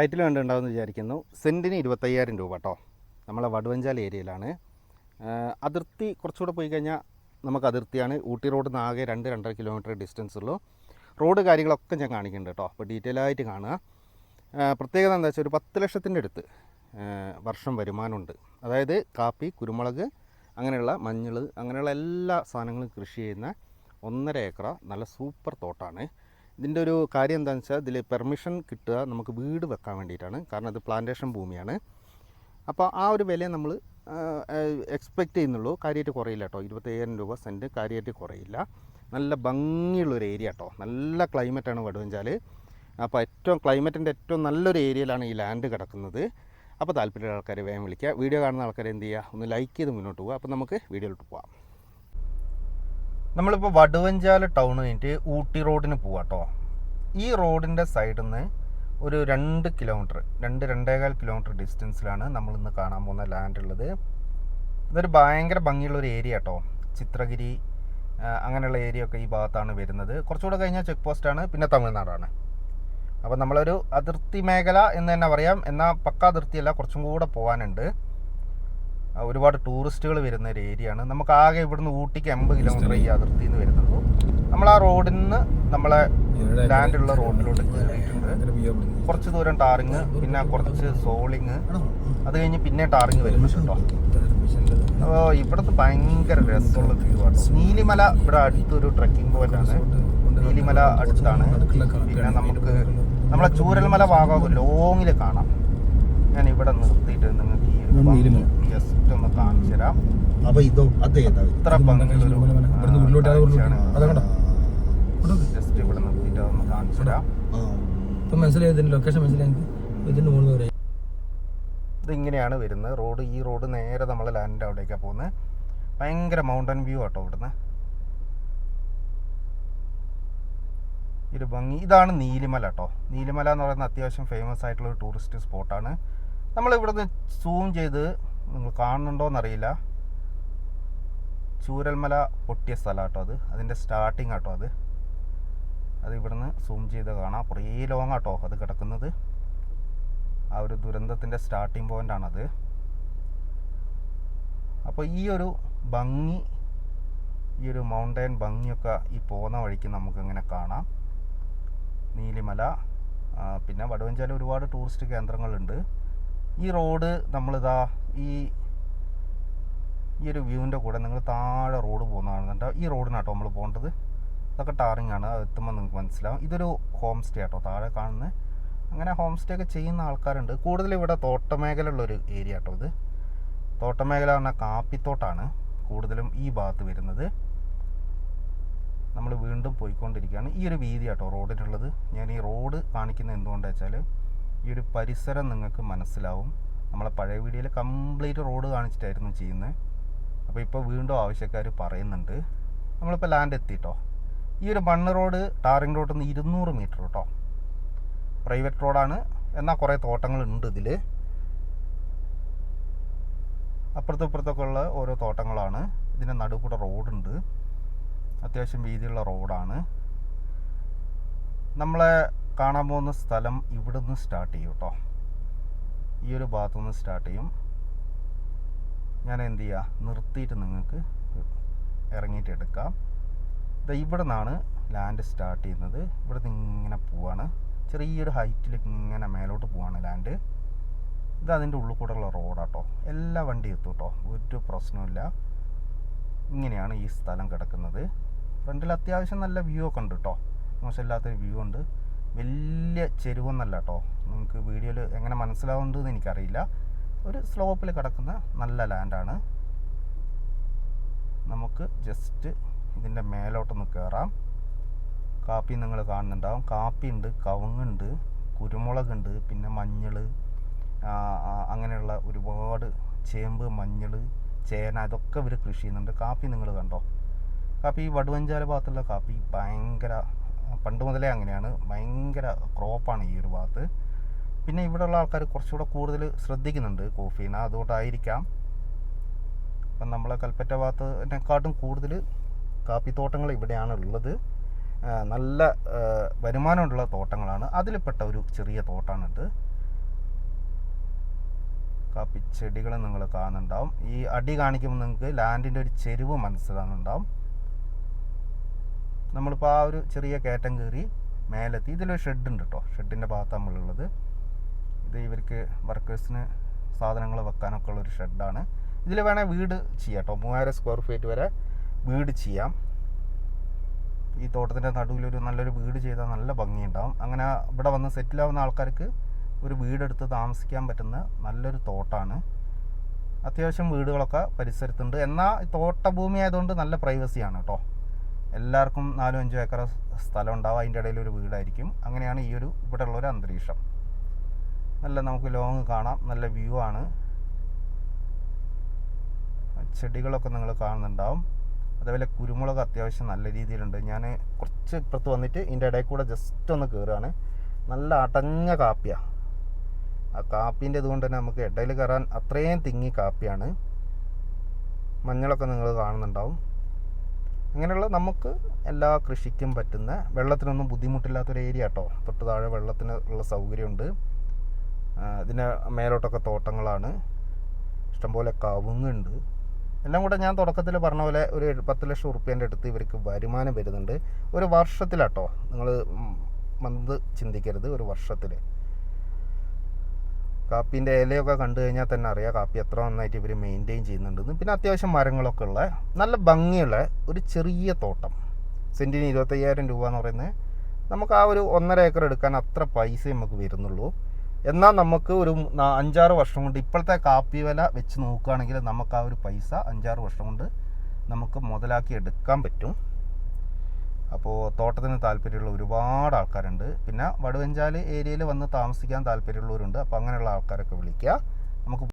Title കണ്ടുണ്ടാവുമെന്ന് വിചാരിക്കുന്നു. സെൻറ്റിന് 25,000 രൂപ കേട്ടോ. നമ്മളെ വടുവഞ്ചാൽ ഏരിയയിലാണ്. അതിർത്തി കുറച്ചുകൂടെ പോയി കഴിഞ്ഞാൽ നമുക്ക് അതിർത്തിയാണ്. ഊട്ടി റോഡിൽ നിന്ന് ആകെ 2-2.5 കിലോമീറ്റർ ഡിസ്റ്റൻസ് ഉള്ളൂ. റോഡ് കാര്യങ്ങളൊക്കെ ഞാൻ കാണിക്കുന്നുണ്ട് കേട്ടോ. അപ്പോൾ ഡീറ്റെയിൽ ആയിട്ട് കാണുക. പ്രത്യേകത എന്താ വെച്ചാൽ ഒരു 10 ലക്ഷത്തിൻ്റെ അടുത്ത് വർഷം വരുമാനമുണ്ട്. അതായത് കാപ്പി, കുരുമുളക്, അങ്ങനെയുള്ള മഞ്ഞൾ, അങ്ങനെയുള്ള എല്ലാ സാധനങ്ങളും കൃഷി ചെയ്യുന്ന 1.5 ഏക്കർ നല്ല സൂപ്പർ തോട്ടാണ്. ഇതിൻ്റെ ഒരു കാര്യം എന്താണെന്ന് വെച്ചാൽ ഇതിൽ പെർമിഷൻ കിട്ടുക നമുക്ക് വീട് വെക്കാൻ വേണ്ടിയിട്ടാണ്. കാരണം അത് പ്ലാന്റേഷൻ ഭൂമിയാണ്. അപ്പോൾ ആ ഒരു വില നമ്മൾ എക്സ്പെക്റ്റ് ചെയ്യുന്നുള്ളൂ. കാര്യമായിട്ട് കുറയില്ല കേട്ടോ. 25,000 രൂപ സെൻറ്റ് കാര്യമായിട്ട് കുറയില്ല. നല്ല ഭംഗിയുള്ളൊരു ഏരിയ കേട്ടോ. നല്ല ക്ലൈമറ്റാണ് വടുവഞ്ചാൽ. അപ്പോൾ ക്ലൈമറ്റിൻ്റെ ഏറ്റവും നല്ലൊരു ഏരിയയിലാണ് ഈ ലാൻഡ് കിടക്കുന്നത്. അപ്പോൾ താല്പര്യമുള്ള ആൾക്കാർ വേഗം വിളിക്കുക. വീഡിയോ കാണുന്ന ആൾക്കാർ എന്ത് ചെയ്യുക, ഒന്ന് ലൈക്ക് ചെയ്ത് മുന്നോട്ട് പോവുക. അപ്പോൾ നമുക്ക് വീഡിയോയിലോട്ട് പോകാം. നമ്മളിപ്പോൾ വടുവഞ്ചാൽ ടൗൺ കഴിഞ്ഞിട്ട് ഊട്ടി റോഡിന് പോവാം കേട്ടോ. ഈ റോഡിൻ്റെ സൈഡിൽ നിന്ന് ഒരു 2 കിലോമീറ്റർ 2-2.25 കിലോമീറ്റർ ഡിസ്റ്റൻസിലാണ് നമ്മളിന്ന് കാണാൻ പോകുന്ന ലാൻഡ് ഉള്ളത്. ഇതൊരു ഭയങ്കര ഭംഗിയുള്ളൊരു ഏരിയ കേട്ടോ. ചിത്രഗിരി അങ്ങനെയുള്ള ഏരിയ ഒക്കെ ഈ ഭാഗത്താണ് വരുന്നത്. കുറച്ചുകൂടെ കഴിഞ്ഞാൽ ചെക്ക് പോസ്റ്റാണ്, പിന്നെ തമിഴ്നാടാണ്. അപ്പോൾ നമ്മളൊരു അതിർത്തി മേഖല എന്ന് തന്നെ പറയാം. എന്നാൽ പക്ക അതിർത്തിയല്ല, കുറച്ചും കൂടെ പോകാനുണ്ട്. ഒരുപാട് ടൂറിസ്റ്റുകൾ വരുന്ന ഒരു ഏരിയയാണ്. നമുക്ക് ആകെ ഇവിടുന്ന് ഊട്ടിക്ക് 80 കിലോമീറ്റർ ഈ അതിർത്തിയിൽ നിന്ന് വരുന്നുള്ളൂ. നമ്മൾ ആ റോഡിൽ നിന്ന് നമ്മളെ ലാൻഡുള്ള റോഡിലോട്ട് കയറിയിട്ടുണ്ട്. കുറച്ച് ദൂരം ടാറിങ്, പിന്നെ കുറച്ച് സോളിങ്, അത് കഴിഞ്ഞ് പിന്നെ ടാറിങ് വരുന്നുണ്ട് കേട്ടോ. അപ്പോൾ ഇവിടുത്തെ ഭയങ്കര രസമുള്ള വ്യൂ ആണ്. നീലിമല ഇവിടെ അടുത്തൊരു ട്രക്കിംഗ് പോയിന്റാണ്. നീലിമല അടുത്താണ്. പിന്നെ നമുക്ക് നമ്മളെ ചൂരൽമല ഭാഗം ലോങ്ങിൽ കാണാം. ഞാൻ ഇവിടെ നിർത്തിയിട്ട് നിങ്ങൾക്ക് ഈ ജസ്റ്റ് ഒന്ന് കാണിച്ചു തരാം. ഇത്ര ഭംഗിയുള്ളൊരു ജസ്റ്റ് ഇവിടെ നിർത്തിയിട്ട് ഒന്ന് കാണിച്ചു തരാം. ഇതിങ്ങനെയാണ് വരുന്നത് റോഡ്. ഈ റോഡ് നേരെ നമ്മളെ ലാൻഡിൻ്റെ അവിടേക്കാണ് പോകുന്നത്. ഭയങ്കര മൗണ്ടൻ വ്യൂ ആട്ടോ ഇവിടുന്ന്. ഒരു ഭംഗി. ഇതാണ് നീലിമല കേട്ടോ. നീലിമല എന്ന് പറയുന്നത് അത്യാവശ്യം ഫേമസ് ആയിട്ടുള്ള ഒരു ടൂറിസ്റ്റ് സ്പോട്ടാണ്. നമ്മളിവിടുന്ന് സൂം ചെയ്ത് നിങ്ങൾ കാണുന്നുണ്ടോ എന്നറിയില്ല. ചൂരൽമല പൊട്ടിയ സ്ഥലം കേട്ടോ അത്. അതിൻ്റെ സ്റ്റാർട്ടിങ് ആട്ടോ അത് ഇവിടുന്ന് സൂം ചെയ്ത് കാണാം. കുറേ ലോങ് ആട്ടോ അത് കിടക്കുന്നത്. ആ ഒരു ദുരന്തത്തിൻ്റെ സ്റ്റാർട്ടിങ് പോയിൻ്റാണത്. അപ്പോൾ ഈ ഒരു ഭംഗി, ഈ ഒരു മൗണ്ടൻ ഭംഗിയൊക്കെ ഈ പോകുന്ന വഴിക്ക് നമുക്കിങ്ങനെ കാണാം. നീലിമല, പിന്നെ വടുവഞ്ചാൽ ഒരുപാട് ടൂറിസ്റ്റ് കേന്ദ്രങ്ങളുണ്ട്. ഈ റോഡ് നമ്മളിതാ ഈ ഒരു വ്യൂവിൻ്റെ കൂടെ നിങ്ങൾ താഴെ റോഡ് പോകുന്നതാണ്. ഈ റോഡിനാട്ടോ നമ്മൾ പോകേണ്ടത്. ഇതൊക്കെ ടാറിങ് ആണ്. അത് എത്തുമ്പോൾ നിങ്ങൾക്ക് മനസ്സിലാവും. ഇതൊരു ഹോം സ്റ്റേ ആട്ടോ താഴെ കാണുന്നത്. അങ്ങനെ ഹോം സ്റ്റേ ഒക്കെ ചെയ്യുന്ന ആൾക്കാരുണ്ട്. കൂടുതൽ ഇവിടെ തോട്ടമേഖല ഉള്ളൊരു ഏരിയ ആട്ടോ ഇത്. തോട്ടമേഖല പറഞ്ഞാൽ കാപ്പിത്തോട്ടാണ് കൂടുതലും ഈ ഭാഗത്ത് വരുന്നത്. നമ്മൾ വീണ്ടും പോയിക്കൊണ്ടിരിക്കുകയാണ്. ഈ ഒരു വീതി ആട്ടോ റോഡിനുള്ളത്. ഞാൻ ഈ റോഡ് കാണിക്കുന്നത് എന്തുകൊണ്ടാണെന്ന് വെച്ചാൽ ഈ ഒരു പരിസരം നിങ്ങൾക്ക് മനസ്സിലാവും. നമ്മളെ പഴയ വീഡിയോയിൽ കംപ്ലീറ്റ് റോഡ് കാണിച്ചിട്ടായിരുന്നു ചെയ്യുന്നത്. അപ്പോൾ ഇപ്പോൾ വീണ്ടും ആവശ്യക്കാർ പറയുന്നുണ്ട്. നമ്മളിപ്പോൾ ലാൻഡ് എത്തിട്ടോ. ഈ ഒരു മണ്ണ് റോഡ് ടാറിങ് റോഡിൽ നിന്ന് 200 മീറ്റർ കേട്ടോ. പ്രൈവറ്റ് റോഡാണ്. എന്നാൽ കുറേ തോട്ടങ്ങളുണ്ട് ഇതിൽ. അപ്പുറത്തും ഇപ്പുറത്തൊക്കെ ഉള്ള ഓരോ തോട്ടങ്ങളാണ്. ഇതിൻ്റെ നടുക്കൂടെ റോഡുണ്ട്. അത്യാവശ്യം വീതിയുള്ള റോഡാണ്. നമ്മളെ കാണാൻ പോകുന്ന സ്ഥലം ഇവിടെ നിന്ന് സ്റ്റാർട്ട് ചെയ്യും കേട്ടോ. ഈ ഒരു ഭാഗത്തു നിന്ന് സ്റ്റാർട്ട് ചെയ്യും. ഞാൻ എന്ത് ചെയ്യുക, നിർത്തിയിട്ട് നിങ്ങൾക്ക് ഇറങ്ങിയിട്ട് എടുക്കാം. ഇവിടെ നിന്നാണ് ലാൻഡ് സ്റ്റാർട്ട് ചെയ്യുന്നത്. ഇവിടെ നിന്ന് ഇങ്ങനെ പോവാണ്. ചെറിയൊരു ഹൈറ്റിൽ ഇങ്ങനെ മേലോട്ട് പോവാണ് ലാൻഡ്. ഇത് അതിൻ്റെ ഉള്ളിൽ കൂടെയുള്ള റോഡാട്ടോ. എല്ലാ വണ്ടിയും എത്തും കേട്ടോ, ഒരു പ്രശ്നമില്ല. ഇങ്ങനെയാണ് ഈ സ്ഥലം കിടക്കുന്നത്. ഫ്രണ്ടിൽ അത്യാവശ്യം നല്ല വ്യൂ ഒക്കെ ഉണ്ട് കേട്ടോ. മോശമില്ലാത്തൊരു വ്യൂ ഉണ്ട്. വലിയ ചെരുവൊന്നല്ല കേട്ടോ. നിങ്ങൾക്ക് വീഡിയോയിൽ എങ്ങനെ മനസ്സിലാവുന്നതെന്ന് എനിക്കറിയില്ല. ഒരു സ്ലോപ്പിൽ കിടക്കുന്ന നല്ല ലാൻഡാണ്. നമുക്ക് ജസ്റ്റ് ഇതിൻ്റെ മേലോട്ടൊന്ന് കയറാം. കാപ്പി നിങ്ങൾ കാണുന്നുണ്ടാവും. കാപ്പി ഉണ്ട്, കവുങ്ങുണ്ട്, കുരുമുളകുണ്ട്, പിന്നെ മഞ്ഞൾ, അങ്ങനെയുള്ള ഒരുപാട് ചേമ്പ്, മഞ്ഞൾ, ചേന, ഇതൊക്കെ ഇവർ കൃഷി ചെയ്യുന്നുണ്ട്. കാപ്പി നിങ്ങൾ കണ്ടോ. കാപ്പി ഈ വടുവഞ്ചാൽ ഭാഗത്തുള്ള കാപ്പി ഭയങ്കര പണ്ട് മുതലേ അങ്ങനെയാണ്. ഭയങ്കര ക്രോപ്പാണ് ഈ ഒരു ഭാഗത്ത്. പിന്നെ ഇവിടെയുള്ള ആൾക്കാർ കുറച്ചുകൂടെ കൂടുതൽ ശ്രദ്ധിക്കുന്നുണ്ട് കോഫീനെ. അതുകൊണ്ടായിരിക്കാം അപ്പം നമ്മളെ കൽപ്പറ്റ ഭാഗത്തിനെക്കാട്ടും കൂടുതൽ കാപ്പിത്തോട്ടങ്ങൾ ഇവിടെയാണ് ഉള്ളത്. നല്ല വരുമാനമുള്ള തോട്ടങ്ങളാണ്. അതിൽപ്പെട്ട ഒരു ചെറിയ തോട്ടമാണിത്. കാപ്പി ചെടികൾ നിങ്ങൾ കാണുന്നുണ്ടാവും. ഈ അടി കാണിക്കുമ്പോൾ നിങ്ങൾക്ക് ലാൻഡിൻ്റെ ഒരു ചെരുവ് മനസ്സിലാകുന്നുണ്ടാവും. നമ്മളിപ്പോൾ ആ ഒരു ചെറിയ കയറ്റം കയറി മേലെത്തി. ഇതിലൊരു ഷെഡ് ഉണ്ട് കേട്ടോ. ഷെഡിൻ്റെ ഭാഗത്താണ് നമ്മളുള്ളത്. ഇത് ഇവർക്ക് വർക്കേഴ്സിന് സാധനങ്ങൾ വെക്കാനൊക്കെ ഉള്ളൊരു ഷെഡാണ്. ഇതിൽ വേണേൽ വീട് ചെയ്യാം കേട്ടോ. 3000 സ്ക്വയർ ഫീറ്റ് വരെ വീട് ചെയ്യാം. ഈ തോട്ടത്തിൻ്റെ നടുവിലൊരു നല്ലൊരു വീട് ചെയ്താൽ നല്ല ഭംഗിയുണ്ടാവും. അങ്ങനെ ഇവിടെ വന്ന് സെറ്റിലാവുന്ന ആൾക്കാർക്ക് ഒരു വീടെടുത്ത് താമസിക്കാൻ പറ്റുന്ന നല്ലൊരു തോട്ടമാണ്. അത്യാവശ്യം വീടുകളൊക്കെ പരിസരത്തുണ്ട്. എന്നാൽ തോട്ടഭൂമി ആയതുകൊണ്ട് നല്ല പ്രൈവസിയാണ് കേട്ടോ. എല്ലാവർക്കും 4-5 ഏക്കർ സ്ഥലം ഉണ്ടാവും. അതിൻ്റെ ഇടയിൽ ഒരു വീടായിരിക്കും. അങ്ങനെയാണ് ഈ ഒരു ഇവിടെ ഉള്ളൊരു അന്തരീക്ഷം. നല്ല നമുക്ക് ലോങ് കാണാം. നല്ല വ്യൂ ആണ്. ചെടികളൊക്കെ നിങ്ങൾ കാണുന്നുണ്ടാവും. അതേപോലെ കുരുമുളക് അത്യാവശ്യം നല്ല രീതിയിലുണ്ട്. ഞാൻ കുറച്ച് ഇപ്പുറത്ത് വന്നിട്ട് ഇതിൻ്റെ ഇടയിൽ കൂടെ ജസ്റ്റ് ഒന്ന് കയറുകയാണ്. നല്ല അടഞ്ഞ കാപ്പിയാണ്. ആ കാപ്പീൻ്റെ ഇതുകൊണ്ട് തന്നെ നമുക്ക് ഇടയിൽ കയറാൻ അത്രയും തിങ്ങി കാപ്പിയാണ്. മഞ്ഞളൊക്കെ നിങ്ങൾ കാണുന്നുണ്ടാവും. അങ്ങനെയുള്ള നമുക്ക് എല്ലാ കൃഷിക്കും പറ്റുന്ന, വെള്ളത്തിനൊന്നും ബുദ്ധിമുട്ടില്ലാത്തൊരു ഏരിയ കേട്ടോ. തൊട്ട് താഴെ വെള്ളത്തിന് ഉള്ള സൗകര്യമുണ്ട്. ഇതിന് മേലോട്ടൊക്കെ തോട്ടങ്ങളാണ്. ഇഷ്ടംപോലെ കവുങ്ങുണ്ട്. എല്ലാം കൂടെ ഞാൻ തുടക്കത്തിൽ പറഞ്ഞ പോലെ ഒരു 10 ലക്ഷം ഉറുപ്പ്യേൻ്റെ അടുത്ത് ഇവർക്ക് വരുമാനം വരുന്നുണ്ട് ഒരു വർഷത്തിലാട്ടോ. നിങ്ങൾ മന്ത് ചിന്തിക്കരുത്, ഒരു വർഷത്തിൽ. കാപ്പീൻ്റെ ഇലയൊക്കെ കണ്ടു കഴിഞ്ഞാൽ തന്നെ അറിയാം കാപ്പി എത്ര നന്നായിട്ട് ഇവർ മെയിൻറ്റെയിൻ ചെയ്യുന്നുണ്ടെന്ന്. പിന്നെ അത്യാവശ്യം മരങ്ങളൊക്കെ ഉള്ള നല്ല ഭംഗിയുള്ള ഒരു ചെറിയ തോട്ടം. സെൻറ്റിന് 25,000 രൂപ എന്ന് പറയുന്നത് നമുക്ക് ആ ഒരു 1.5 ഏക്കർ എടുക്കാൻ അത്ര പൈസ നമുക്ക് വരുന്നുള്ളൂ. എന്നാൽ നമുക്ക് ഒരു 5-6 വർഷം കൊണ്ട് ഇപ്പോഴത്തെ കാപ്പി വില വെച്ച് നോക്കുകയാണെങ്കിൽ നമുക്ക് ആ ഒരു പൈസ 5-6 വർഷം കൊണ്ട് നമുക്ക് മുതലാക്കി എടുക്കാൻ പറ്റും. അപ്പോൾ തോട്ടത്തിന് താല്പര്യമുള്ള ഒരുപാട് ആൾക്കാരുണ്ട്. പിന്നെ വടുവഞ്ചാൽ ഏരിയയിൽ വന്ന് താമസിക്കാൻ താല്പര്യമുള്ളവരുണ്ട്. അപ്പോൾ അങ്ങനെയുള്ള ആൾക്കാരൊക്കെ വിളിക്കുക. നമുക്ക്